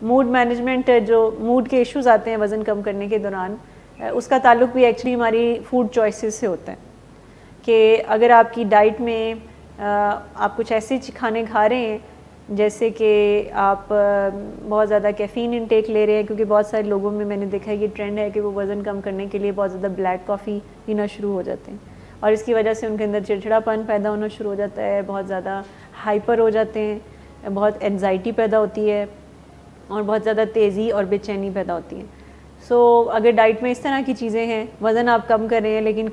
Mood management, جو mood کے issues آتے ہیں وزن کم کرنے کے دوران، اس کا تعلق بھی ایکچولی ہماری فوڈ چوائسیز سے ہوتا ہے. کہ اگر آپ کی ڈائٹ میں آپ کچھ ایسے کھانے کھا رہے ہیں جیسے کہ آپ بہت زیادہ کیفین انٹیک لے رہے ہیں، کیونکہ بہت سارے لوگوں میں نے دیکھا ہے یہ ٹرینڈ ہے کہ وہ وزن کم کرنے کے لیے بہت زیادہ بلیک کافی پینا شروع ہو جاتے ہیں، اور اس کی وجہ سے ان کے اندر چڑچڑاپن پیدا ہونا شروع ہو جاتا ہے، بہت زیادہ ہائپر ہو جاتے ہیں، بہت انزائٹی پیدا ہوتی ہے، اور بہت زیادہ تیزی اور بے چینی پیدا ہوتی ہے. سو اگر ڈائٹ میں اس طرح کی چیزیں ہیں، وزن آپ کم کر رہے ہیں لیکن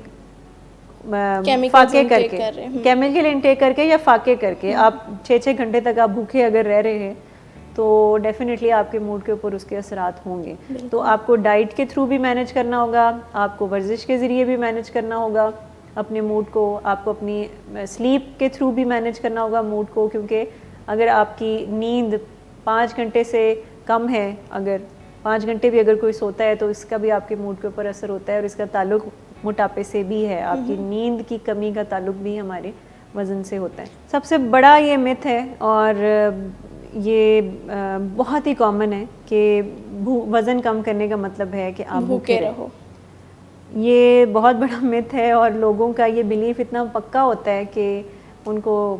فاقے کر کے، کیمیکل انٹیک کر کے یا فاقے کر کے، آپ 6 گھنٹے تک آپ بھوکے اگر رہ رہے ہیں تو ڈیفینیٹلی آپ کے موڈ کے اوپر اس کے اثرات ہوں گے. تو آپ کو ڈائٹ کے تھرو بھی مینیج کرنا ہوگا، آپ کو ورزش کے ذریعے بھی مینیج کرنا ہوگا اپنے موڈ کو، آپ کو اپنی سلیپ کے تھرو بھی مینیج کرنا ہوگا موڈ کو، کیونکہ اگر آپ کی نیند 5 گھنٹے سے کم ہے، اگر 5 گھنٹے بھی اگر کوئی سوتا ہے تو اس کا بھی آپ کے موڈ کے اوپر اثر ہوتا ہے، اور اس کا تعلق موٹاپے سے بھی ہے. آپ کی نیند کی کمی کا تعلق بھی ہمارے وزن سے ہوتا ہے. سب سے بڑا یہ مت ہے، اور یہ بہت ہی کامن ہے کہ وزن کم کرنے کا مطلب ہے کہ آپ بھوکے رہو. یہ بہت بڑا مت ہے، اور لوگوں کا یہ بلیف اتنا پکا ہوتا ہے کہ ان کو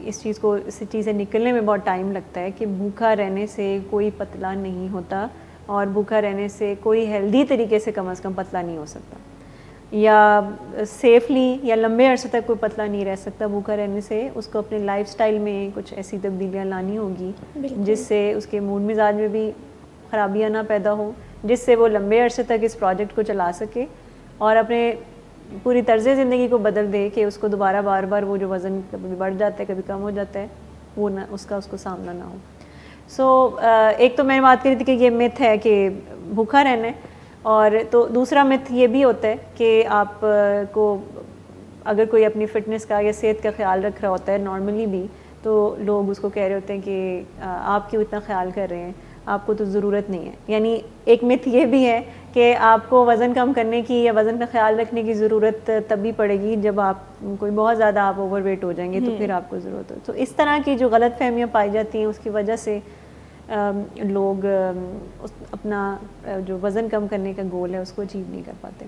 اس چیز سے نکلنے میں بہت ٹائم لگتا ہے کہ بھوکا رہنے سے کوئی پتلا نہیں ہوتا، اور بھوکا رہنے سے کوئی ہیلدی طریقے سے کم از کم پتلا نہیں ہو سکتا، یا سیفلی یا لمبے عرصے تک کوئی پتلا نہیں رہ سکتا بھوکا رہنے سے. اس کو اپنے لائف سٹائل میں کچھ ایسی تبدیلیاں لانی ہوگی جس سے اس کے موڈ مزاج میں بھی خرابیاں نہ پیدا ہوں، جس سے وہ لمبے عرصے تک اس پروجیکٹ کو چلا سکے اور اپنے پوری طرز زندگی کو بدل دے کہ اس کو دوبارہ بار بار وہ جو وزن کبھی بڑھ جاتا ہے کبھی کم ہو جاتا ہے وہ نہ اس کو سامنا نہ ہو. سو ایک تو میں نے بات کری تھی کہ یہ مت ہے کہ بھوکا رہنا ہے، اور تو دوسرا مت یہ بھی ہوتا ہے کہ آپ کو اگر کوئی اپنی فٹنس کا یا صحت کا خیال رکھ رہا ہوتا ہے نارملی بھی، تو لوگ اس کو کہہ رہے ہوتے ہیں کہ آپ کیوں اتنا خیال کر رہے ہیں، آپ کو تو ضرورت نہیں ہے. یعنی ایک مت یہ بھی ہے کہ آپ کو وزن کم کرنے کی یا وزن کا خیال رکھنے کی ضرورت تبھی پڑے گی جب آپ کوئی بہت زیادہ آپ اوور ویٹ ہو جائیں گے تو پھر آپ کو ضرورت ہو. تو اس طرح کی جو غلط فہمیاں پائی جاتی ہیں اس کی وجہ سے لوگ اپنا جو وزن کم کرنے کا گول ہے اس کو اچیو نہیں کر پاتے.